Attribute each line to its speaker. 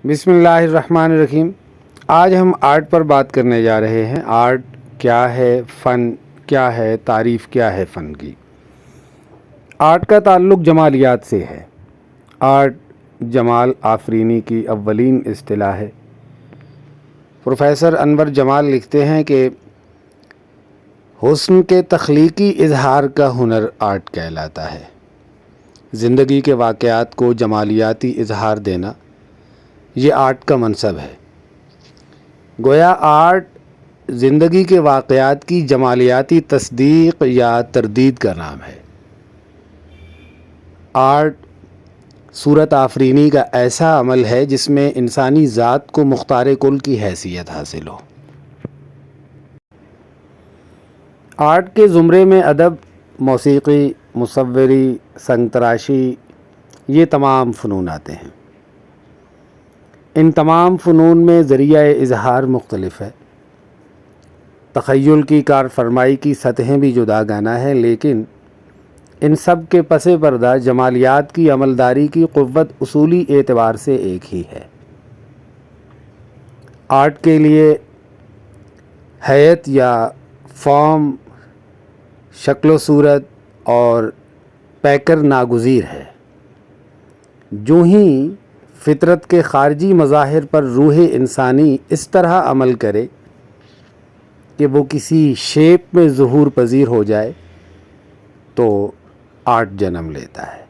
Speaker 1: بسم اللہ الرحمن الرحیم۔ آج ہم آرٹ پر بات کرنے جا رہے ہیں۔ آرٹ کیا ہے، فن کیا ہے، تعریف کیا ہے فن کی۔ آرٹ کا تعلق جمالیات سے ہے۔ آرٹ جمال آفرینی کی اولین اصطلاح ہے۔ پروفیسر انور جمال لکھتے ہیں کہ حسن کے تخلیقی اظہار کا ہنر آرٹ کہلاتا ہے۔ زندگی کے واقعات کو جمالیاتی اظہار دینا یہ آرٹ کا منصب ہے۔ گویا آرٹ زندگی کے واقعات کی جمالیاتی تصدیق یا تردید کا نام ہے۔ آرٹ صورت آفرینی کا ایسا عمل ہے جس میں انسانی ذات کو مختار کل کی حیثیت حاصل ہو۔ آرٹ کے زمرے میں ادب، موسیقی، مصوری، سنگ تراشی یہ تمام فنون آتے ہیں۔ ان تمام فنون میں ذریعہ اظہار مختلف ہے۔ تخیل کی کار فرمائی کی سطحیں بھی جدا گانہ ہیں، لیکن ان سب کے پس پردہ جمالیات کی عملداری کی قوت اصولی اعتبار سے ایک ہی ہے۔ آرٹ کے لیے ہیئت یا فارم، شکل و صورت اور پیکر ناگزیر ہے۔ جو ہی فطرت کے خارجی مظاہر پر روح انسانی اس طرح عمل کرے کہ وہ کسی شیپ میں ظہور پذیر ہو جائے تو آرٹ جنم لیتا ہے۔